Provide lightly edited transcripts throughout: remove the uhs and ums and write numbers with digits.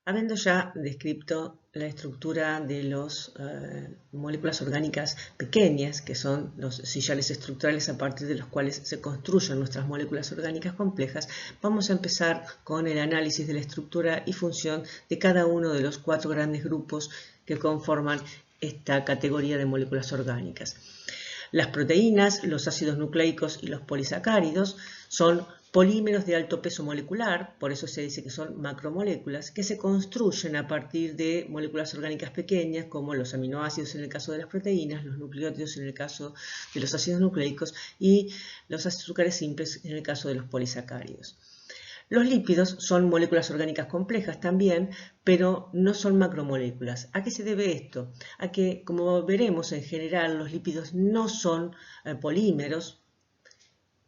Habiendo ya descrito la estructura de las moléculas orgánicas pequeñas, que son los sillares estructurales a partir de los cuales se construyen nuestras moléculas orgánicas complejas, vamos a empezar con el análisis de la estructura y función de cada uno de los 4 grandes grupos que conforman esta categoría de moléculas orgánicas. Las proteínas, los ácidos nucleicos y los polisacáridos son polímeros de alto peso molecular, por eso se dice que son macromoléculas, que se construyen a partir de moléculas orgánicas pequeñas como los aminoácidos en el caso de las proteínas, los nucleótidos en el caso de los ácidos nucleicos y los azúcares simples en el caso de los polisacáridos. Los lípidos son moléculas orgánicas complejas también, pero no son macromoléculas. ¿A qué se debe esto? A que, como veremos en general, los lípidos no son polímeros,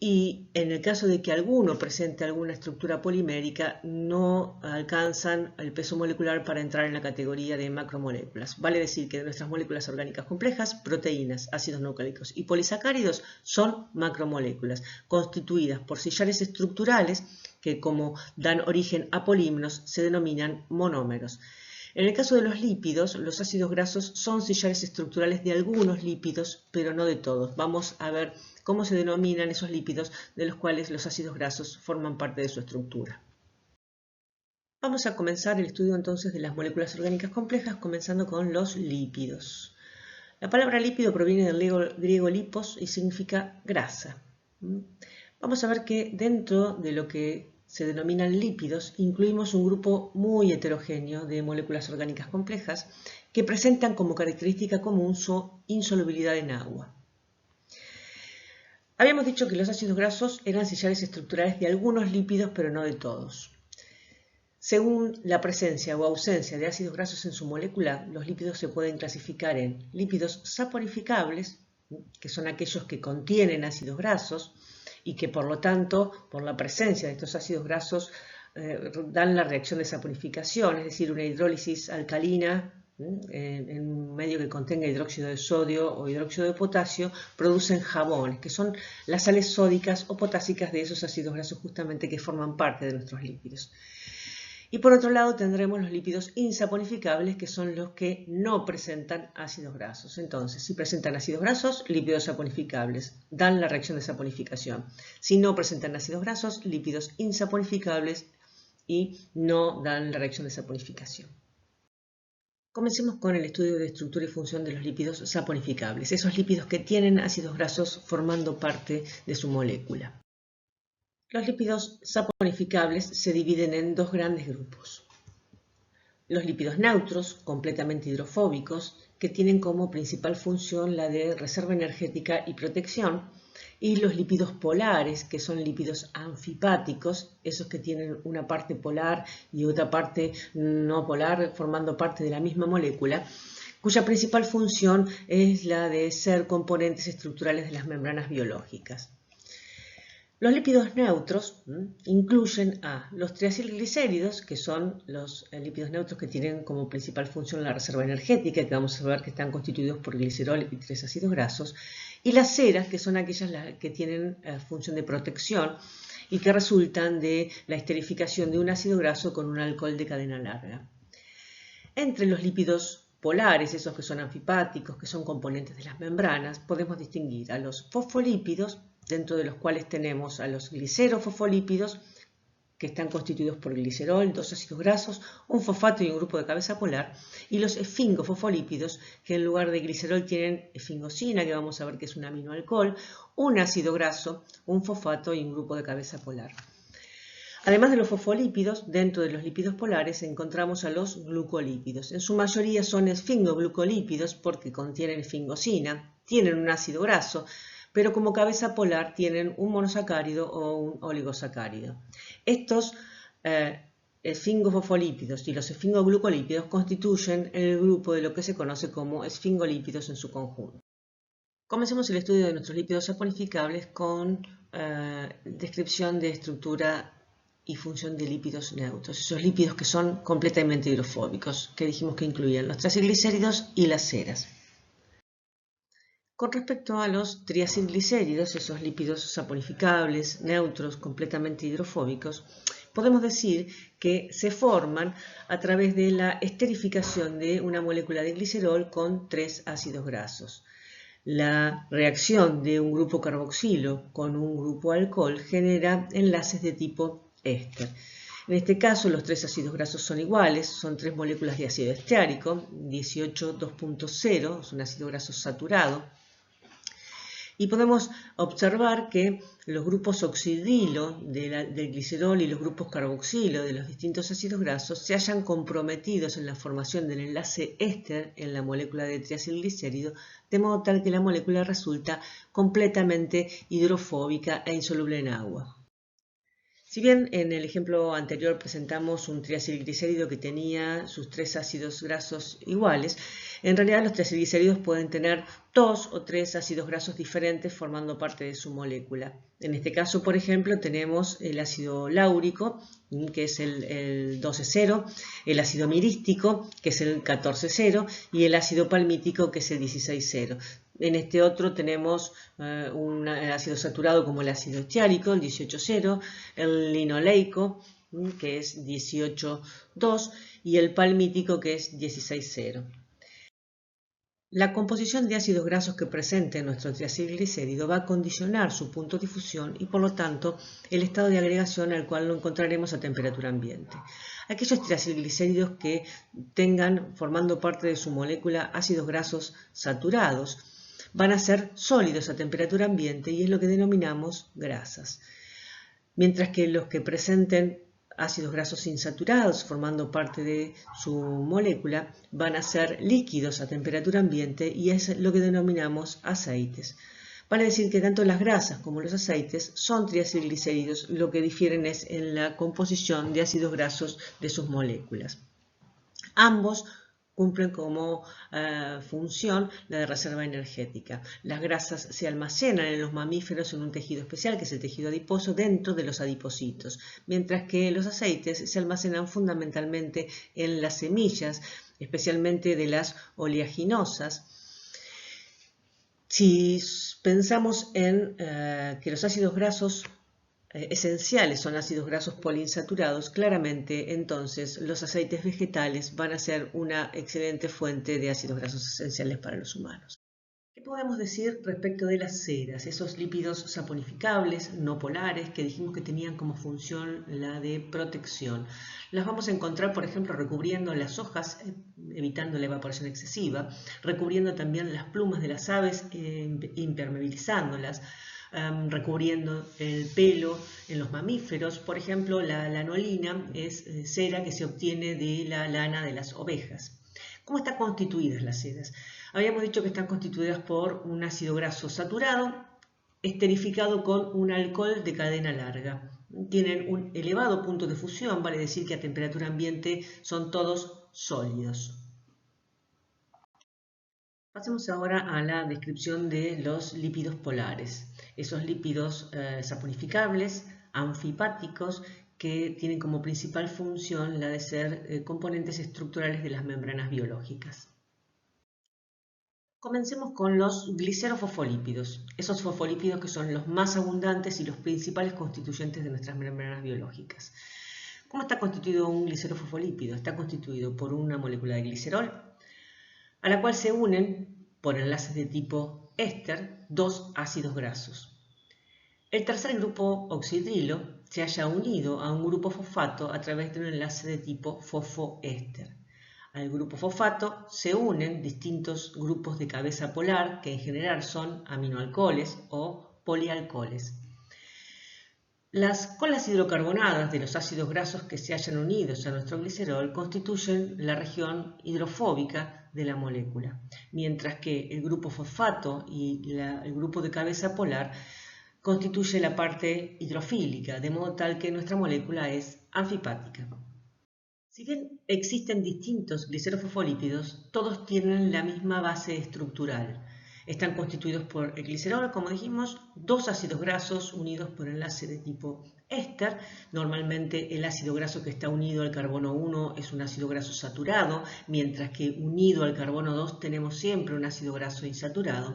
y en el caso de que alguno presente alguna estructura polimérica, no alcanzan el peso molecular para entrar en la categoría de macromoléculas. Vale decir que de nuestras moléculas orgánicas complejas, proteínas, ácidos nucleicos y polisacáridos son macromoléculas, constituidas por sillares estructurales que, como dan origen a polímeros, se denominan monómeros. En el caso de los lípidos, los ácidos grasos son sillares estructurales de algunos lípidos, pero no de todos. Vamos a ver cómo se denominan esos lípidos de los cuales los ácidos grasos forman parte de su estructura. Vamos a comenzar el estudio entonces de las moléculas orgánicas complejas, comenzando con los lípidos. La palabra lípido proviene del griego lipos y significa grasa. Vamos a ver que dentro de lo que se denominan lípidos, incluimos un grupo muy heterogéneo de moléculas orgánicas complejas que presentan como característica común su insolubilidad en agua. Habíamos dicho que los ácidos grasos eran sillares estructurales de algunos lípidos, pero no de todos. Según la presencia o ausencia de ácidos grasos en su molécula, los lípidos se pueden clasificar en lípidos saponificables, que son aquellos que contienen ácidos grasos, y que por lo tanto, por la presencia de estos ácidos grasos, dan la reacción de saponificación, es decir, una hidrólisis alcalina en un medio que contenga hidróxido de sodio o hidróxido de potasio, producen jabones, que son las sales sódicas o potásicas de esos ácidos grasos justamente que forman parte de nuestros lípidos. Y por otro lado tendremos los lípidos insaponificables, que son los que no presentan ácidos grasos. Entonces, si presentan ácidos grasos, lípidos saponificables, dan la reacción de saponificación. Si no presentan ácidos grasos, lípidos insaponificables y no dan la reacción de saponificación. Comencemos con el estudio de estructura y función de los lípidos saponificables, esos lípidos que tienen ácidos grasos formando parte de su molécula. Los lípidos saponificables se dividen en 2 grandes grupos. Los lípidos neutros, completamente hidrofóbicos, que tienen como principal función la de reserva energética y protección, y los lípidos polares, que son lípidos anfipáticos, esos que tienen una parte polar y otra parte no polar, formando parte de la misma molécula, cuya principal función es la de ser componentes estructurales de las membranas biológicas. Los lípidos neutros incluyen a los triacilglicéridos, que son los lípidos neutros que tienen como principal función la reserva energética, que vamos a ver que están constituidos por glicerol y 3 ácidos grasos, y las ceras, que son aquellas que tienen función de protección y que resultan de la esterificación de un ácido graso con un alcohol de cadena larga. Entre los lípidos polares, esos que son anfipáticos, que son componentes de las membranas, podemos distinguir a los fosfolípidos, dentro de los cuales tenemos a los glicerofosfolípidos, que están constituidos por glicerol, 2 ácidos grasos, un fosfato y un grupo de cabeza polar, y los esfingofosfolípidos, que en lugar de glicerol tienen esfingosina, que vamos a ver que es un aminoalcohol, un ácido graso, un fosfato y un grupo de cabeza polar. Además de los fosfolípidos, dentro de los lípidos polares encontramos a los glucolípidos. En su mayoría son esfingoglucolípidos porque contienen esfingosina, tienen un ácido graso, pero como cabeza polar tienen un monosacárido o un oligosacárido. Estos esfingofosfolípidos y los esfingoglucolípidos constituyen el grupo de lo que se conoce como esfingolípidos en su conjunto. Comencemos el estudio de nuestros lípidos saponificables con descripción de estructura y función de lípidos neutros, esos lípidos que son completamente hidrofóbicos, que dijimos que incluían los triacilglicéridos y las ceras. Con respecto a los triacilglicéridos, esos lípidos saponificables, neutros, completamente hidrofóbicos, podemos decir que se forman a través de la esterificación de una molécula de glicerol con 3 ácidos grasos. La reacción de un grupo carboxilo con un grupo alcohol genera enlaces de tipo éster. En este caso, los 3 ácidos grasos son iguales, son 3 moléculas de ácido esteárico, 18,2.0, es un ácido graso saturado. Y podemos observar que los grupos oxidilo del glicerol y los grupos carboxilo de los distintos ácidos grasos se hallan comprometidos en la formación del enlace éster en la molécula de triacilglicérido, de modo tal que la molécula resulta completamente hidrofóbica e insoluble en agua. Si bien en el ejemplo anterior presentamos un triacilglicérido que tenía sus 3 ácidos grasos iguales, en realidad los triacilglicéridos pueden tener 2 o 3 ácidos grasos diferentes formando parte de su molécula. En este caso, por ejemplo, tenemos el ácido láurico, que es el 12,0, el ácido mirístico, que es el 14,0, y el ácido palmítico, que es el 16,0. En este otro tenemos un ácido saturado como el ácido estiárico, el 18,0, el linoleico, que es 18,2, y el palmítico, que es 16,0. La composición de ácidos grasos que presente nuestro triacilglicérido va a condicionar su punto de fusión y, por lo tanto, el estado de agregación al cual lo encontraremos a temperatura ambiente. Aquellos triacilglicéridos que tengan, formando parte de su molécula, ácidos grasos saturados, van a ser sólidos a temperatura ambiente y es lo que denominamos grasas. Mientras que los que presenten ácidos grasos insaturados formando parte de su molécula van a ser líquidos a temperatura ambiente y es lo que denominamos aceites. Vale decir que tanto las grasas como los aceites son triacilglicéridos, lo que difieren es en la composición de ácidos grasos de sus moléculas. Ambos cumplen como función la de reserva energética. Las grasas se almacenan en los mamíferos en un tejido especial, que es el tejido adiposo, dentro de los adipocitos, mientras que los aceites se almacenan fundamentalmente en las semillas, especialmente de las oleaginosas. Si pensamos en que los ácidos grasos esenciales son ácidos grasos poliinsaturados, claramente entonces los aceites vegetales van a ser una excelente fuente de ácidos grasos esenciales para los humanos. ¿Qué podemos decir respecto de las ceras, esos lípidos saponificables, no polares, que dijimos que tenían como función la de protección? Las vamos a encontrar, por ejemplo, recubriendo las hojas, evitando la evaporación excesiva, recubriendo también las plumas de las aves, impermeabilizándolas, recubriendo el pelo en los mamíferos. Por ejemplo, la lanolina es cera que se obtiene de la lana de las ovejas. ¿Cómo están constituidas las ceras? Habíamos dicho que están constituidas por un ácido graso saturado esterificado con un alcohol de cadena larga. Tienen un elevado punto de fusión, vale decir que a temperatura ambiente son todos sólidos. Pasemos ahora a la descripción de los lípidos polares, esos lípidos saponificables, anfipáticos, que tienen como principal función la de ser componentes estructurales de las membranas biológicas. Comencemos con los glicerofosfolípidos, esos fosfolípidos que son los más abundantes y los principales constituyentes de nuestras membranas biológicas. ¿Cómo está constituido un glicerofosfolípido? Está constituido por una molécula de glicerol, a la cual se unen, por enlaces de tipo éster, 2 ácidos grasos. El tercer grupo oxidrilo se halla unido a un grupo fosfato a través de un enlace de tipo fosfoéster. Al grupo fosfato se unen distintos grupos de cabeza polar, que en general son aminoalcoholes o polialcoholes. Las colas hidrocarbonadas de los ácidos grasos que se hayan unidos a nuestro glicerol constituyen la región hidrofóbica de la molécula, mientras que el grupo fosfato y el grupo de cabeza polar constituye la parte hidrofílica, de modo tal que nuestra molécula es anfipática. Si bien existen distintos glicerofosfolípidos, todos tienen la misma base estructural. Están constituidos por el glicerol, como dijimos, 2 ácidos grasos unidos por enlace de tipo éster. Normalmente el ácido graso que está unido al carbono 1 es un ácido graso saturado, mientras que unido al carbono 2 tenemos siempre un ácido graso insaturado.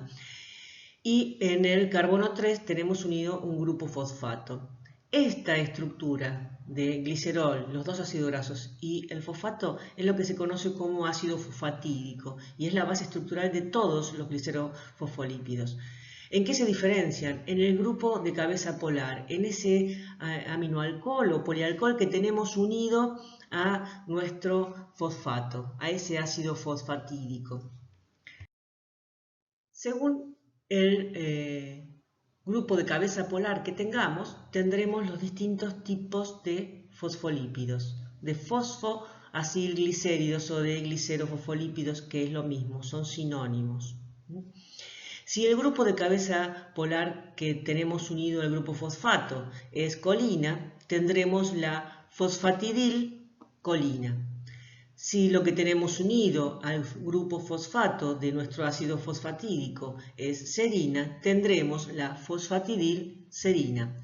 Y en el carbono 3 tenemos unido un grupo fosfato. Esta estructura de glicerol, los dos ácidos grasos y el fosfato es lo que se conoce como ácido fosfatídico y es la base estructural de todos los glicerofosfolípidos. ¿En qué se diferencian? En el grupo de cabeza polar, en ese aminoalcohol o polialcohol que tenemos unido a nuestro fosfato, a ese ácido fosfatídico. Según el grupo de cabeza polar que tengamos, tendremos los distintos tipos de fosfolípidos, de fosfoacilglicéridos o de glicerofosfolípidos, que es lo mismo, son sinónimos. Si el grupo de cabeza polar que tenemos unido al grupo fosfato es colina, tendremos la fosfatidilcolina. Si lo que tenemos unido al grupo fosfato de nuestro ácido fosfatídico es serina, tendremos la fosfatidilserina.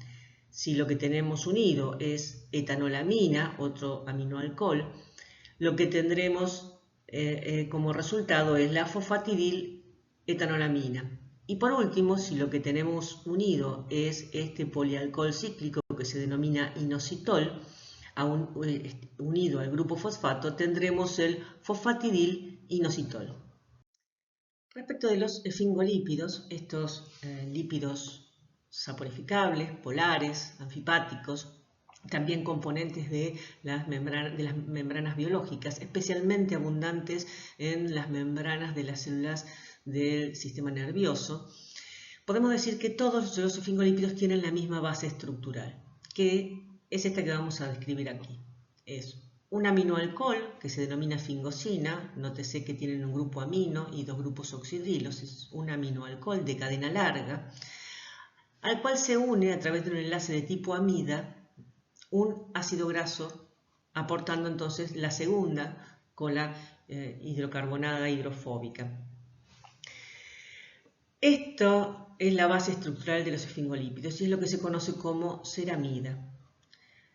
Si lo que tenemos unido es etanolamina, otro aminoalcohol, lo que tendremos como resultado es la fosfatidil-etanolamina. Y por último, si lo que tenemos unido es este polialcohol cíclico que se denomina inositol, unido al grupo fosfato, tendremos el fosfatidil-inositol. Respecto de los esfingolípidos, estos lípidos saporificables, polares, anfipáticos, también componentes de las membranas biológicas, especialmente abundantes en las membranas de las células del sistema nervioso, podemos decir que todos los esfingolípidos tienen la misma base estructural, que es esta que vamos a describir aquí. Es un aminoalcohol que se denomina fingosina, nótese que tienen un grupo amino y dos grupos oxidrilos, es un aminoalcohol de cadena larga, al cual se une a través de un enlace de tipo amida un ácido graso, aportando entonces la segunda cola hidrocarbonada hidrofóbica. Esto es la base estructural de los esfingolípidos y es lo que se conoce como ceramida.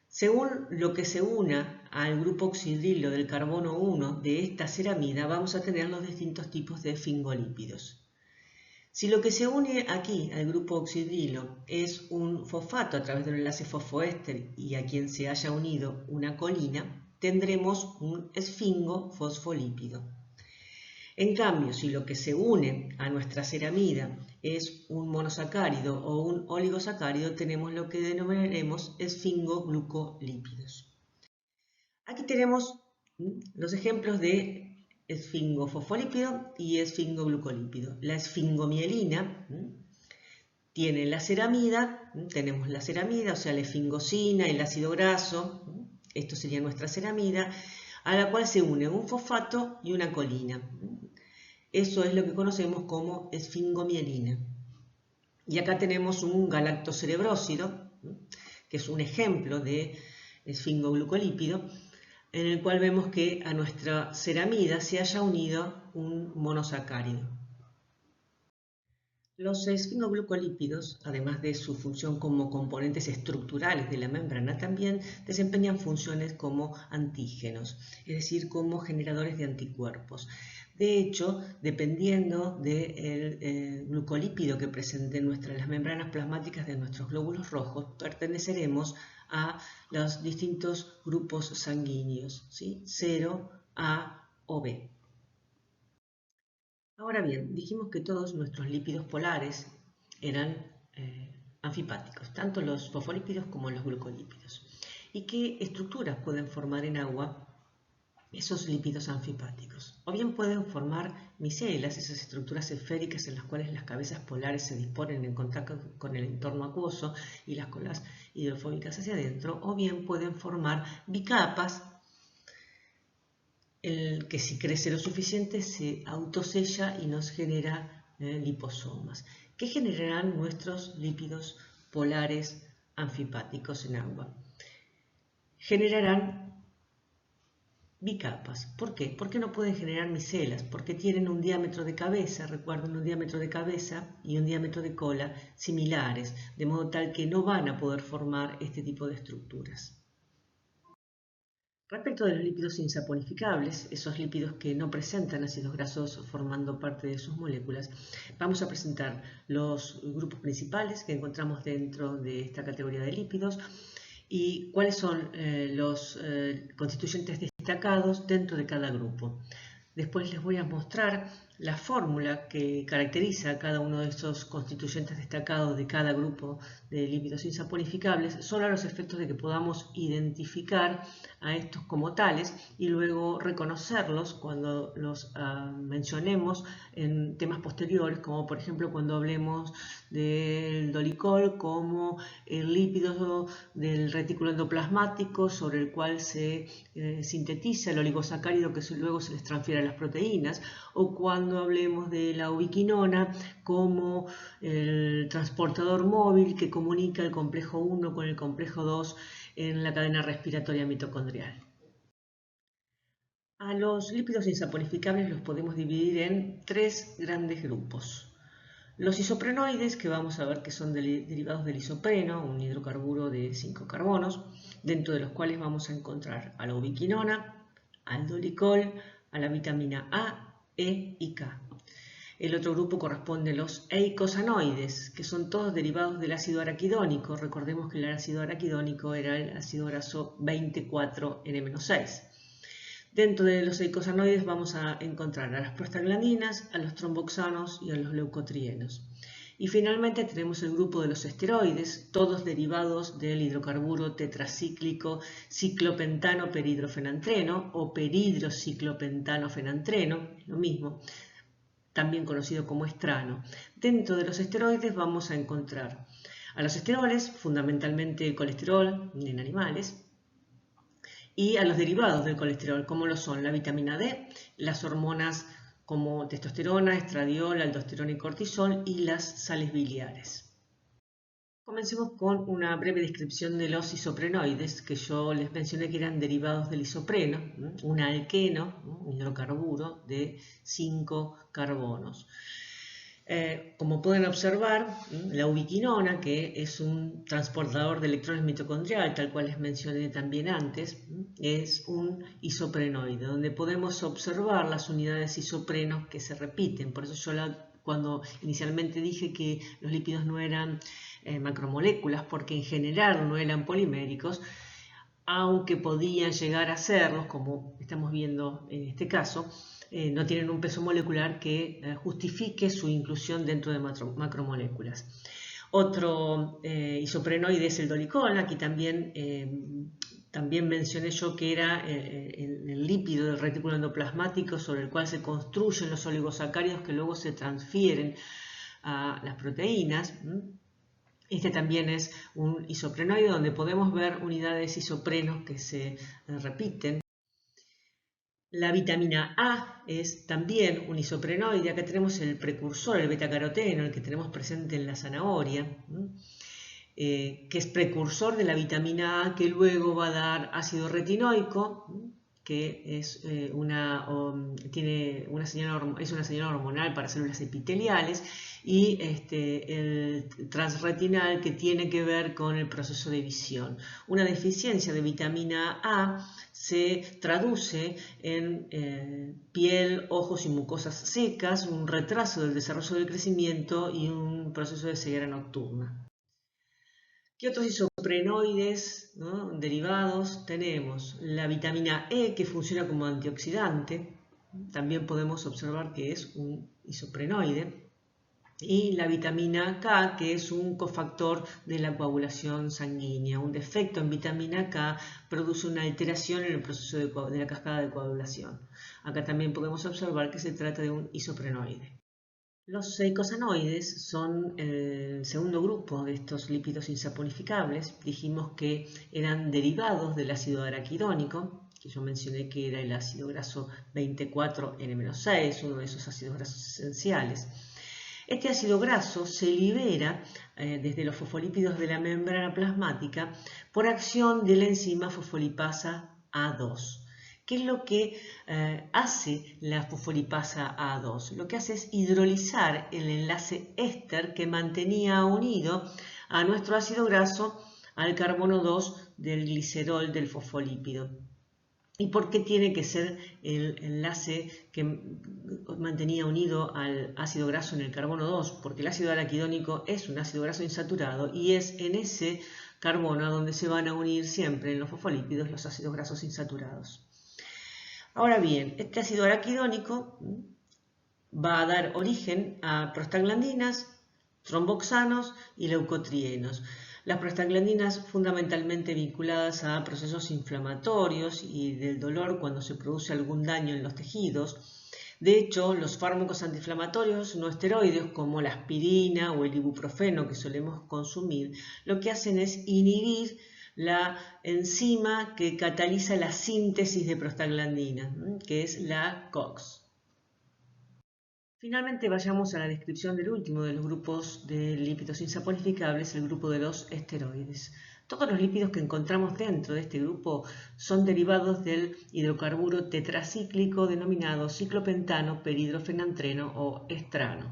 Según lo que se una al grupo oxidrilo del carbono 1 de esta ceramida, vamos a tener los distintos tipos de esfingolípidos. Si lo que se une aquí al grupo oxidrilo es un fosfato a través de un enlace fosfoéster y a quien se haya unido una colina, tendremos un esfingofosfolípido. En cambio, si lo que se une a nuestra ceramida es un monosacárido o un oligosacárido, tenemos lo que denominaremos esfingoglucolípidos. Aquí tenemos los ejemplos de esfingofosfolípido y esfingoglucolípido. La esfingomielina tiene la ceramida, tenemos la ceramida, o sea, la esfingosina, el ácido graso, esto sería nuestra ceramida, a la cual se une un fosfato y una colina. Eso es lo que conocemos como esfingomielina. Y acá tenemos un galactocerebrósido, que es un ejemplo de esfingoglucolípido, en el cual vemos que a nuestra ceramida se haya unido un monosacárido. Los esfingoglucolípidos, además de su función como componentes estructurales de la membrana, también desempeñan funciones como antígenos, es decir, como generadores de anticuerpos. De hecho, dependiendo del glucolípido que presenten las membranas plasmáticas de nuestros glóbulos rojos, perteneceremos a los distintos grupos sanguíneos, ¿sí? 0, A o B. Ahora bien, dijimos que todos nuestros lípidos polares eran anfipáticos, tanto los fosfolípidos como los glucolípidos. ¿Y qué estructuras pueden formar en agua esos lípidos anfipáticos? O bien pueden formar micelas, esas estructuras esféricas en las cuales las cabezas polares se disponen en contacto con el entorno acuoso y las colas hidrofóbicas hacia adentro, o bien pueden formar bicapas, el que si crece lo suficiente se autosella y nos genera liposomas. ¿Qué generarán nuestros lípidos polares anfipáticos en agua? Generarán bicapas. ¿Por qué? Porque no pueden generar micelas, porque tienen un diámetro de cabeza, recuerden, un diámetro de cabeza y un diámetro de cola similares, de modo tal que no van a poder formar este tipo de estructuras. Respecto de los lípidos insaponificables, esos lípidos que no presentan ácidos grasos formando parte de sus moléculas, vamos a presentar los grupos principales que encontramos dentro de esta categoría de lípidos y cuáles son los constituyentes destacados dentro de cada grupo. Después les voy a mostrar la fórmula que caracteriza a cada uno de estos constituyentes destacados de cada grupo de lípidos insaponificables, solo a los efectos de que podamos identificar a estos como tales y luego reconocerlos cuando los mencionemos en temas posteriores, como por ejemplo cuando hablemos del dolicol como el lípido del retículo endoplasmático sobre el cual se sintetiza el oligosacárido que luego se les transfiere a las proteínas, o cuando hablemos de la ubiquinona como el transportador móvil que comunica el complejo 1 con el complejo 2 en la cadena respiratoria mitocondrial. A los lípidos insaponificables los podemos dividir en tres grandes grupos. Los isoprenoides, que vamos a ver que son derivados del isopreno, un hidrocarburo de 5 carbonos, dentro de los cuales vamos a encontrar a la ubiquinona, al dolicol, a la vitamina A, E y K. El otro grupo corresponde a los eicosanoides, que son todos derivados del ácido araquidónico. Recordemos que el ácido araquidónico era el ácido graso 24N-6. Dentro de los eicosanoides vamos a encontrar a las prostaglandinas, a los tromboxanos y a los leucotrienos. Y finalmente tenemos el grupo de los esteroides, todos derivados del hidrocarburo tetracíclico ciclopentano peridrofenantreno o peridrociclopentanofenantreno, lo mismo, también conocido como estrano. Dentro de los esteroides vamos a encontrar a los esteroles, fundamentalmente el colesterol en animales, y a los derivados del colesterol, como lo son la vitamina D, las hormonas como testosterona, estradiol, aldosterona y cortisol, y las sales biliares. Comencemos con una breve descripción de los isoprenoides, que yo les mencioné que eran derivados del isopreno, un alqueno, un hidrocarburo de 5 carbonos. Como pueden observar, la ubiquinona, que es un transportador de electrones mitocondrial, tal cual les mencioné también antes, es un isoprenoide, donde podemos observar las unidades isoprenos que se repiten. Por eso yo cuando inicialmente dije que los lípidos no eran macromoléculas, porque en general no eran poliméricos, aunque podían llegar a serlos, como estamos viendo en este caso, no tienen un peso molecular que justifique su inclusión dentro de macromoléculas. Otro isoprenoide es el dolicol. Aquí también mencioné yo que era el lípido del retículo endoplasmático sobre el cual se construyen los oligosacáridos que luego se transfieren a las proteínas. Este también es un isoprenoide donde podemos ver unidades isoprenos que se repiten. La vitamina A es también un isoprenoide. Acá tenemos el precursor, el betacaroteno, el que tenemos presente en la zanahoria, que es precursor de la vitamina A, que luego va a dar ácido retinoico, que es tiene una señal hormonal para células epiteliales, y el transretinal, que tiene que ver con el proceso de visión. Una deficiencia de vitamina A se traduce en piel, ojos y mucosas secas, un retraso del desarrollo del crecimiento y un proceso de ceguera nocturna. ¿Qué otros isoprenoides, derivados tenemos? La vitamina E, que funciona como antioxidante, también podemos observar que es un isoprenoide. Y la vitamina K, que es un cofactor de la coagulación sanguínea. Un defecto en vitamina K produce una alteración en el proceso de la cascada de coagulación. Acá también podemos observar que se trata de un isoprenoide. Los eicosanoides son el segundo grupo de estos lípidos insaponificables. Dijimos que eran derivados del ácido araquidónico, que yo mencioné que era el ácido graso 24N-6, uno de esos ácidos grasos esenciales. Este ácido graso se libera desde los fosfolípidos de la membrana plasmática por acción de la enzima fosfolipasa A2. ¿Qué es lo que hace la fosfolipasa A2? Lo que hace es hidrolizar el enlace éster que mantenía unido a nuestro ácido graso al carbono 2 del glicerol del fosfolípido. ¿Y por qué tiene que ser el enlace que mantenía unido al ácido graso en el carbono 2? Porque el ácido araquidónico es un ácido graso insaturado y es en ese carbono donde se van a unir siempre en los fosfolípidos los ácidos grasos insaturados. Ahora bien, este ácido araquidónico va a dar origen a prostaglandinas, tromboxanos y leucotrienos. Las prostaglandinas fundamentalmente vinculadas a procesos inflamatorios y del dolor cuando se produce algún daño en los tejidos. De hecho, los fármacos antiinflamatorios no esteroides como la aspirina o el ibuprofeno que solemos consumir, lo que hacen es inhibir la enzima que cataliza la síntesis de prostaglandina, que es la COX. Finalmente vayamos a la descripción del último de los grupos de lípidos insaponificables, el grupo de los esteroides. Todos los lípidos que encontramos dentro de este grupo son derivados del hidrocarburo tetracíclico denominado ciclopentano perhidrofenantreno o estrano.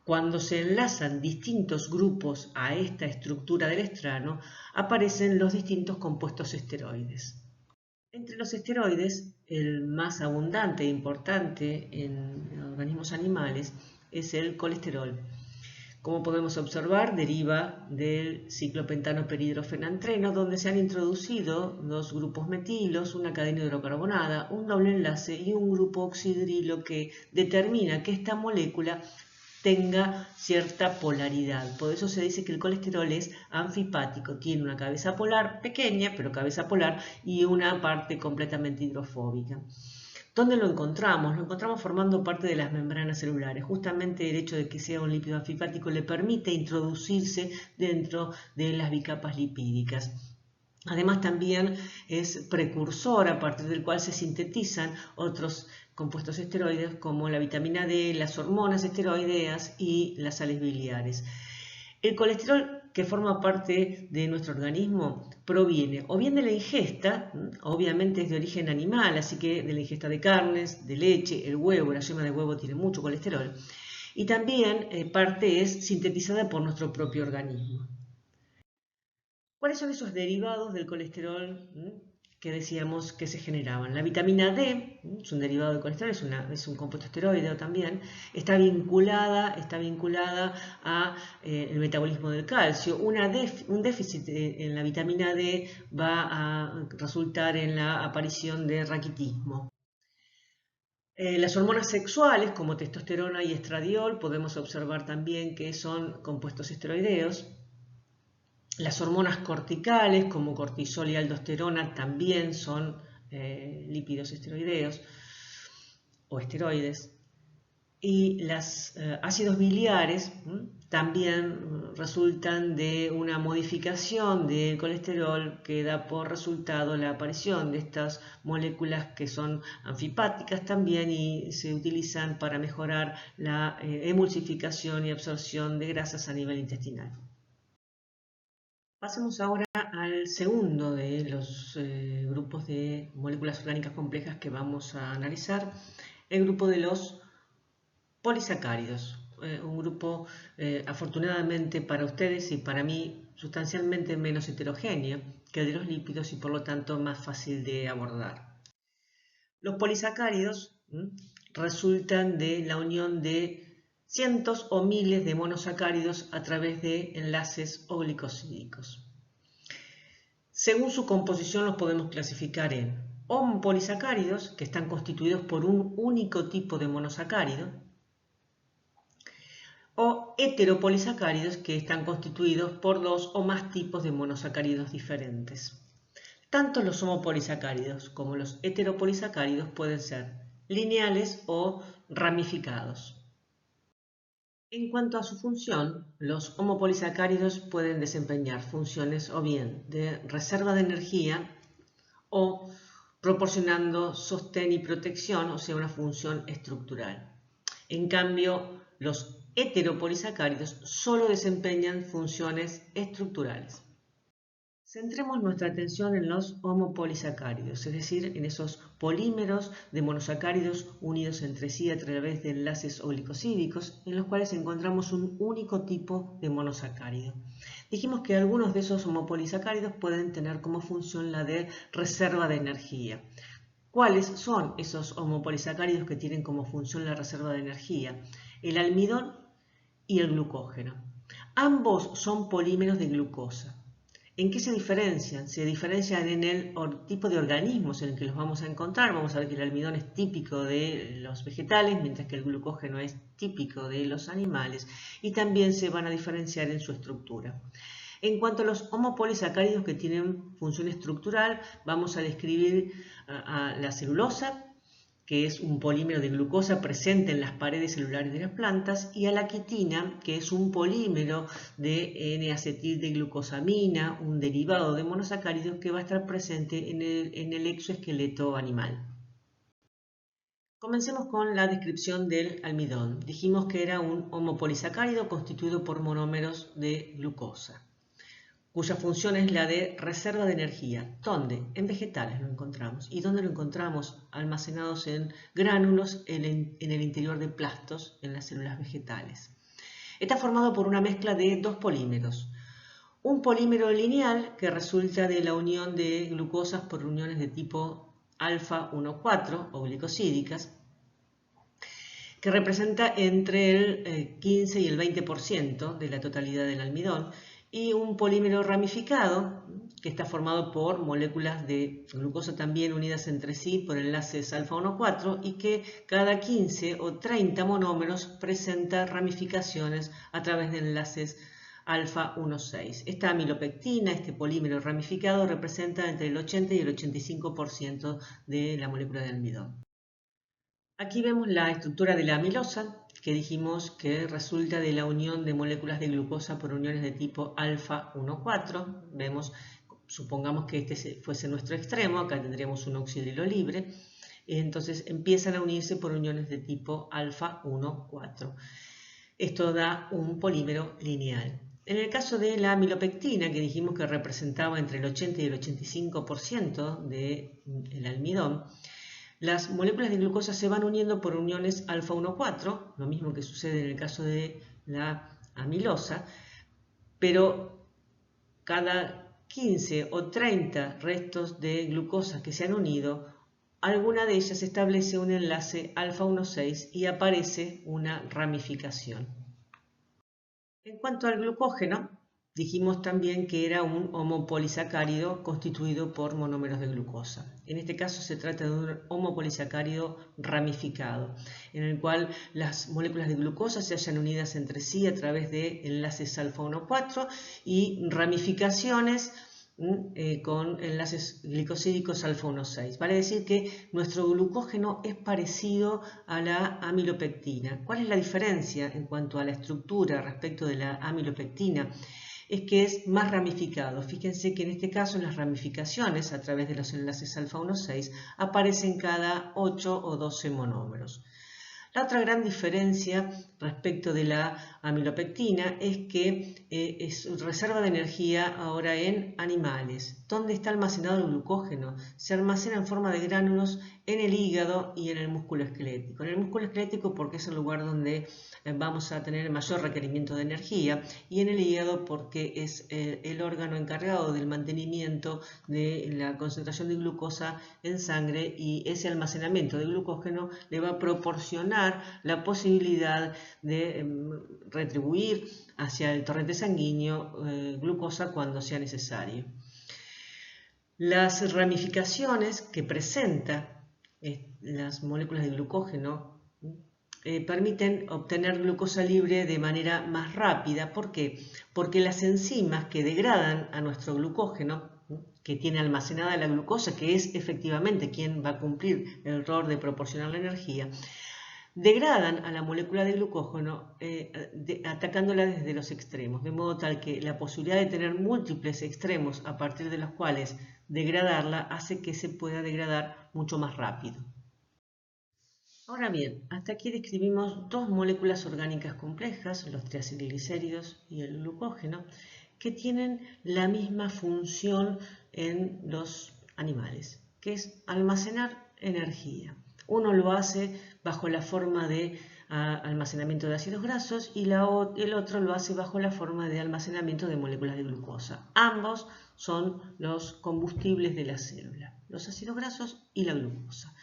Cuando se enlazan distintos grupos a esta estructura del estrano, aparecen los distintos compuestos esteroides. Entre los esteroides, el más abundante e importante en organismos animales es el colesterol. Como podemos observar, deriva del ciclopentano perhidrofenantreno, donde se han introducido dos grupos metilos, una cadena hidrocarbonada, un doble enlace y un grupo oxidrilo que determina que esta molécula tenga cierta polaridad. Por eso se dice que el colesterol es anfipático, tiene una cabeza polar pequeña, pero cabeza polar, y una parte completamente hidrofóbica. ¿Dónde lo encontramos? Lo encontramos formando parte de las membranas celulares. Justamente el hecho de que sea un lípido anfipático le permite introducirse dentro de las bicapas lipídicas. Además también es precursor a partir del cual se sintetizan otros compuestos esteroides como la vitamina D, las hormonas esteroideas y las sales biliares. El colesterol que forma parte de nuestro organismo proviene o bien de la ingesta, obviamente es de origen animal, así que de la ingesta de carnes, de leche, el huevo, la yema de huevo tiene mucho colesterol, y también parte es sintetizada por nuestro propio organismo. ¿Cuáles son esos derivados del colesterol que decíamos que se generaban? La vitamina D, es un derivado del colesterol, es un compuesto esteroideo también, está vinculada a el metabolismo del calcio. Un déficit en la vitamina D va a resultar en la aparición de raquitismo. Las hormonas sexuales como testosterona y estradiol podemos observar también que son compuestos esteroideos. Las hormonas corticales como cortisol y aldosterona también son lípidos esteroideos o esteroides. Y los ácidos biliares también resultan de una modificación del colesterol que da por resultado la aparición de estas moléculas que son anfipáticas también y se utilizan para mejorar la emulsificación y absorción de grasas a nivel intestinal. Pasemos ahora al segundo de los grupos de moléculas orgánicas complejas que vamos a analizar, el grupo de los polisacáridos, un grupo afortunadamente para ustedes y para mí sustancialmente menos heterogéneo que el de los lípidos y por lo tanto más fácil de abordar. Los polisacáridos resultan de la unión de cientos o miles de monosacáridos a través de enlaces glicosídicos. Según su composición los podemos clasificar en homopolisacáridos, que están constituidos por un único tipo de monosacárido, o heteropolisacáridos, que están constituidos por dos o más tipos de monosacáridos diferentes. Tanto los homopolisacáridos como los heteropolisacáridos pueden ser lineales o ramificados. En cuanto a su función, los homopolisacáridos pueden desempeñar funciones o bien de reserva de energía o proporcionando sostén y protección, o sea, una función estructural. En cambio, los heteropolisacáridos solo desempeñan funciones estructurales. Centremos nuestra atención en los homopolisacáridos, es decir, en esos polímeros de monosacáridos unidos entre sí a través de enlaces glicosídicos, en los cuales encontramos un único tipo de monosacárido. dijimos que algunos de esos homopolisacáridos pueden tener como función la de reserva de energía. ¿Cuáles son esos homopolisacáridos que tienen como función la reserva de energía? El almidón y el glucógeno. Ambos son polímeros de glucosa. ¿En qué se diferencian? Se diferencian en el tipo de organismos en el que los vamos a encontrar. Vamos a ver que el almidón es típico de los vegetales, mientras que el glucógeno es típico de los animales, y también se van a diferenciar en su estructura. En cuanto a los homopolisacáridos que tienen función estructural, vamos a describir a la celulosa, que es un polímero de glucosa presente en las paredes celulares de las plantas, y a la quitina, que es un polímero de N-acetil-D-glucosamina, un derivado de monosacáridos que va a estar presente en el exoesqueleto animal. Comencemos con la descripción del almidón. Dijimos que era un homopolisacárido constituido por monómeros de glucosa, cuya función es la de reserva de energía. ¿Dónde? En vegetales lo encontramos. ¿Y dónde lo encontramos? Almacenados en gránulos en el interior de plastos en las células vegetales. Está formado por una mezcla de dos polímeros. Un polímero lineal que resulta de la unión de glucosas por uniones de tipo alfa 1,4 o glicosídicas, que representa entre el 15 y el 20% de la totalidad del almidón, y un polímero ramificado que está formado por moléculas de glucosa también unidas entre sí por enlaces alfa 1,4 y que cada 15 o 30 monómeros presenta ramificaciones a través de enlaces alfa 1,6. Esta amilopectina, este polímero ramificado, representa entre el 80 y el 85% de la molécula de almidón. Aquí vemos la estructura de la amilosa, que dijimos que resulta de la unión de moléculas de glucosa por uniones de tipo alfa 1,4. Supongamos que este fuese nuestro extremo, acá tendríamos un oxidrilo libre, entonces empiezan a unirse por uniones de tipo alfa 1,4. Esto da un polímero lineal. En el caso de la amilopectina, que dijimos que representaba entre el 80 y el 85% del almidón, las moléculas de glucosa se van uniendo por uniones alfa 1,4, lo mismo que sucede en el caso de la amilosa, pero cada 15 o 30 restos de glucosa que se han unido, alguna de ellas establece un enlace alfa 1,6 y aparece una ramificación. En cuanto al glucógeno, dijimos también que era un homopolisacárido constituido por monómeros de glucosa. En este caso se trata de un homopolisacárido ramificado, en el cual las moléculas de glucosa se hallan unidas entre sí a través de enlaces alfa 1,4 y ramificaciones con enlaces glicosídicos alfa 1,6. Vale decir que nuestro glucógeno es parecido a la amilopectina. ¿Cuál es la diferencia en cuanto a la estructura respecto de la amilopectina? Es que es más ramificado. Fíjense que en este caso las ramificaciones a través de los enlaces alfa 1,6 aparecen cada 8 o 12 monómeros. La otra gran diferencia respecto de la amilopectina es que es reserva de energía ahora en animales. ¿Dónde está almacenado el glucógeno? Se almacena en forma de gránulos en el hígado y en el músculo esquelético. En el músculo esquelético porque es el lugar donde vamos a tener el mayor requerimiento de energía, y en el hígado porque es el órgano encargado del mantenimiento de la concentración de glucosa en sangre, y ese almacenamiento de glucógeno le va a proporcionar la posibilidad de retribuir hacia el torrente sanguíneo glucosa cuando sea necesario. Las ramificaciones que presenta las moléculas de glucógeno permiten obtener glucosa libre de manera más rápida. ¿Por qué? Porque las enzimas que degradan a nuestro glucógeno, que tiene almacenada la glucosa, que es efectivamente quien va a cumplir el rol de proporcionar la energía, degradan a la molécula de glucógeno atacándola desde los extremos, de modo tal que la posibilidad de tener múltiples extremos a partir de los cuales degradarla hace que se pueda degradar mucho más rápido. Ahora bien, hasta aquí describimos dos moléculas orgánicas complejas, los triacilglicéridos y el glucógeno, que tienen la misma función en los animales, que es almacenar energía. Uno lo hace bajo la forma de almacenamiento de ácidos grasos y el otro lo hace bajo la forma de almacenamiento de moléculas de glucosa. Ambos son los combustibles de la célula, los ácidos grasos y la glucosa.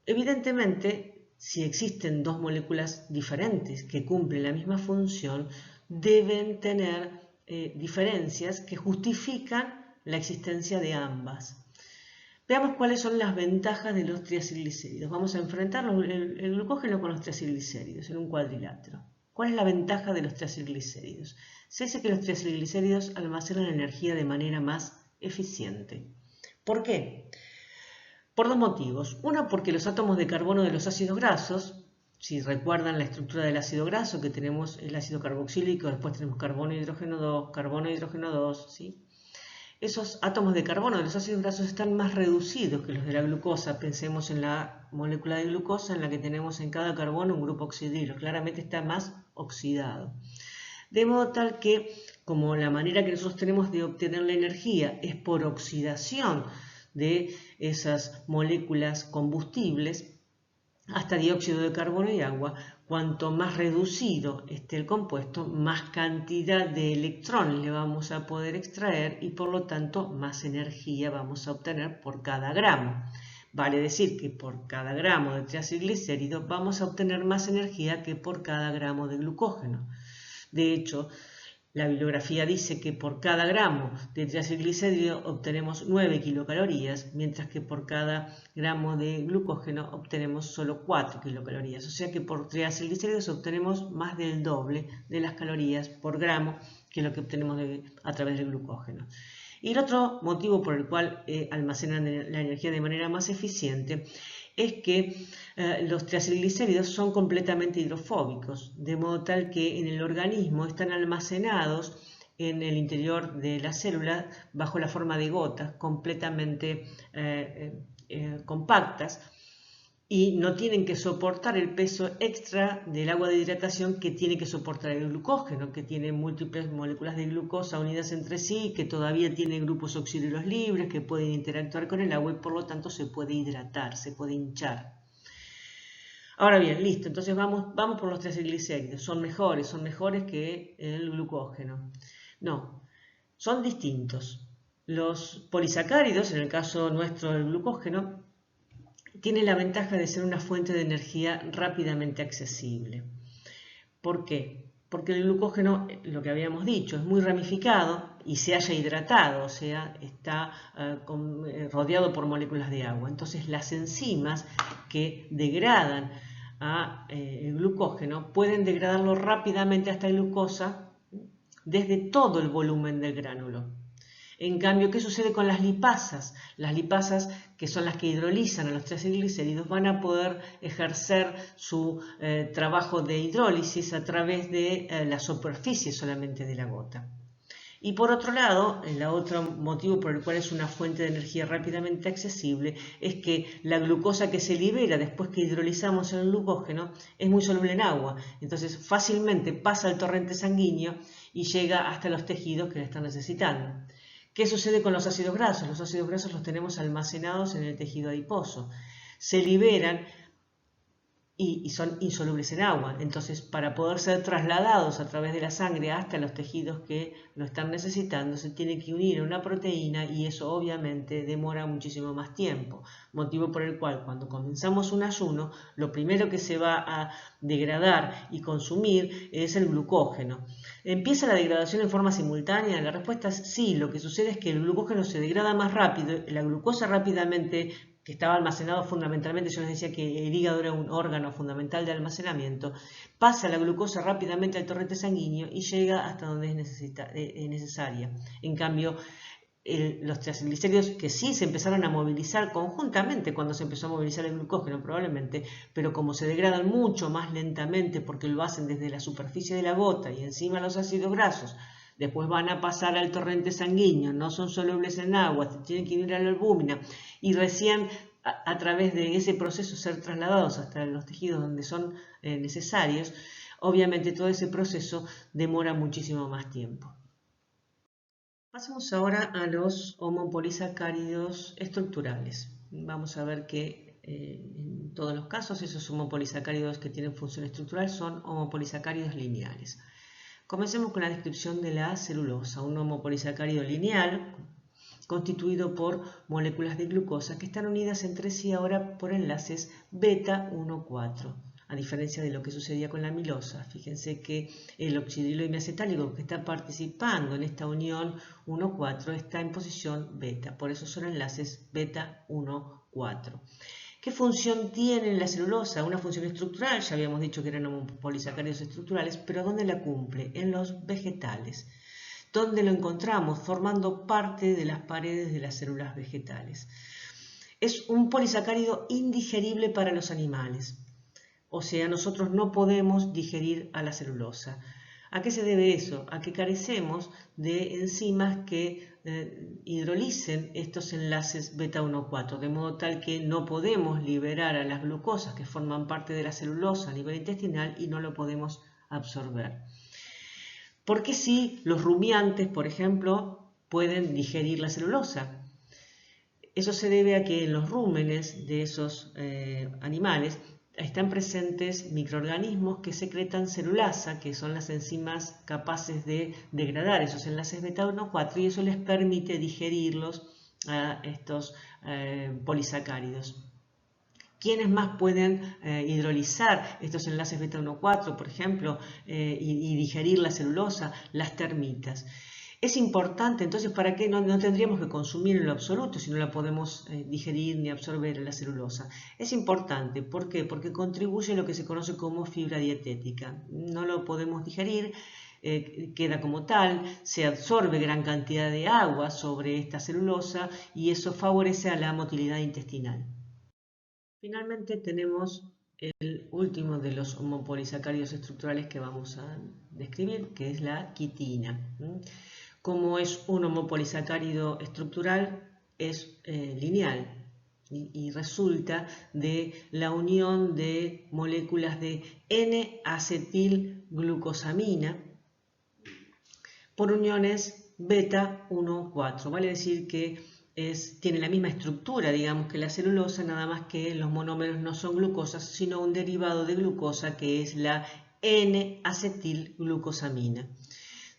Evidentemente, si existen dos moléculas diferentes que cumplen la misma función, deben tener diferencias que justifican la existencia de ambas. Veamos cuáles son las ventajas de los triacilglicéridos. Vamos a enfrentar el glucógeno con los triacilglicéridos en un cuadrilátero. ¿Cuál es la ventaja de los triacilglicéridos? Se dice que los triacilglicéridos almacenan energía de manera más eficiente. ¿Por qué? Por dos motivos. Uno, porque los átomos de carbono de los ácidos grasos, si recuerdan la estructura del ácido graso, que tenemos el ácido carboxílico, después tenemos carbono, hidrógeno 2, ¿sí? Esos átomos de carbono de los ácidos grasos están más reducidos que los de la glucosa. Pensemos en la molécula de glucosa en la que tenemos en cada carbono un grupo oxidilo. Claramente está más oxidado. De modo tal que, como la manera que nosotros tenemos de obtener la energía es por oxidación de esas moléculas combustibles, hasta dióxido de carbono y agua, cuanto más reducido esté el compuesto, más cantidad de electrones le vamos a poder extraer y por lo tanto más energía vamos a obtener por cada gramo. Vale decir que por cada gramo de triacilglicérido vamos a obtener más energía que por cada gramo de glucógeno. De hecho, la bibliografía dice que por cada gramo de triacilglicérido obtenemos 9 kilocalorías, mientras que por cada gramo de glucógeno obtenemos solo 4 kilocalorías. O sea que por triacilglicéridos obtenemos más del doble de las calorías por gramo que lo que obtenemos a través del glucógeno. Y el otro motivo por el cual almacenan la energía de manera más eficiente es que los triacilglicéridos son completamente hidrofóbicos, de modo tal que en el organismo están almacenados en el interior de la célula bajo la forma de gotas completamente compactas y no tienen que soportar el peso extra del agua de hidratación que tiene que soportar el glucógeno, que tiene múltiples moléculas de glucosa unidas entre sí, que todavía tiene grupos oxídulos libres, que pueden interactuar con el agua y por lo tanto se puede hidratar, se puede hinchar. Ahora bien, listo, entonces vamos por los triacilglicéridos. Son mejores que el glucógeno. No, son distintos. Los polisacáridos, en el caso nuestro del glucógeno, tiene la ventaja de ser una fuente de energía rápidamente accesible. ¿Por qué? Porque el glucógeno, lo que habíamos dicho, es muy ramificado y se halla hidratado, o sea, está rodeado por moléculas de agua. Entonces las enzimas que degradan el glucógeno pueden degradarlo rápidamente hasta glucosa desde todo el volumen del gránulo. En cambio, ¿qué sucede con las lipasas? Las lipasas, que son las que hidrolizan a los triacilglicéridos, van a poder ejercer su trabajo de hidrólisis a través de la superficie solamente de la gota. Y por otro lado, el otro motivo por el cual es una fuente de energía rápidamente accesible es que la glucosa que se libera después que hidrolizamos el glucógeno es muy soluble en agua. Entonces fácilmente pasa al torrente sanguíneo y llega hasta los tejidos que la están necesitando. ¿Qué sucede con los ácidos grasos? Los ácidos grasos los tenemos almacenados en el tejido adiposo. Se liberan y son insolubles en agua. Entonces, para poder ser trasladados a través de la sangre hasta los tejidos que lo están necesitando, se tiene que unir a una proteína y eso obviamente demora muchísimo más tiempo. Motivo por el cual cuando comenzamos un ayuno, lo primero que se va a degradar y consumir es el glucógeno. ¿Empieza la degradación en forma simultánea? La respuesta es sí. Lo que sucede es que el glucógeno se degrada más rápido, la glucosa rápidamente, que estaba almacenado fundamentalmente, yo les decía que el hígado era un órgano fundamental de almacenamiento, pasa la glucosa rápidamente al torrente sanguíneo y llega hasta donde es necesaria. En cambio, los triacilglicéridos, que sí se empezaron a movilizar conjuntamente cuando se empezó a movilizar el glucógeno probablemente, pero como se degradan mucho más lentamente porque lo hacen desde la superficie de la gota y encima los ácidos grasos, después van a pasar al torrente sanguíneo, no son solubles en agua, tienen que ir a la albúmina y recién a través de ese proceso ser trasladados hasta los tejidos donde son necesarios, obviamente todo ese proceso demora muchísimo más tiempo. Pasemos ahora a los homopolisacáridos estructurales. Vamos a ver que En todos los casos, esos homopolisacáridos que tienen función estructural son homopolisacáridos lineales. Comencemos con la descripción de la celulosa, un homopolisacárido lineal constituido por moléculas de glucosa que están unidas entre sí ahora por enlaces beta 1,4. A diferencia de lo que sucedía con la amilosa, fíjense que el oxidrilo dimeacetálico que está participando en esta unión 1,4 está en posición beta, por eso son enlaces beta 1,4. ¿Qué función tiene la celulosa? Una función estructural, ya habíamos dicho que eran homopolisacáridos estructurales, pero ¿dónde la cumple? En los vegetales. ¿Dónde lo encontramos? Formando parte de las paredes de las células vegetales. Es un polisacárido indigerible para los animales. O sea, nosotros no podemos digerir a la celulosa. ¿A qué se debe eso? A que carecemos de enzimas que hidrolicen estos enlaces beta 1,4, de modo tal que no podemos liberar a las glucosas que forman parte de la celulosa a nivel intestinal y no lo podemos absorber. Porque sí, los rumiantes, por ejemplo, pueden digerir la celulosa. Eso se debe a que en los rúmenes de esos animales están presentes microorganismos que secretan celulasa, que son las enzimas capaces de degradar esos enlaces beta 1,4 y eso les permite digerirlos a estos polisacáridos. ¿Quiénes más pueden hidrolizar estos enlaces beta 1,4, por ejemplo, y digerir la celulosa? Las termitas. Es importante, entonces, ¿para qué no tendríamos que consumir en lo absoluto si no la podemos digerir ni absorber la celulosa? Es importante, ¿por qué? Porque contribuye a lo que se conoce como fibra dietética. No lo podemos digerir, queda como tal, se absorbe gran cantidad de agua sobre esta celulosa y eso favorece a la motilidad intestinal. Finalmente tenemos el último de los homopolisacáridos estructurales que vamos a describir, que es la quitina. Como es un homopolisacárido estructural, es lineal y resulta de la unión de moléculas de N-acetilglucosamina por uniones beta 1,4. Vale decir que tiene la misma estructura, digamos, que la celulosa, nada más que los monómeros no son glucosas, sino un derivado de glucosa que es la N-acetilglucosamina.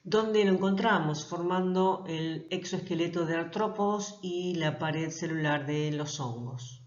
¿Dónde lo encontramos? Formando el exoesqueleto de artrópodos y la pared celular de los hongos.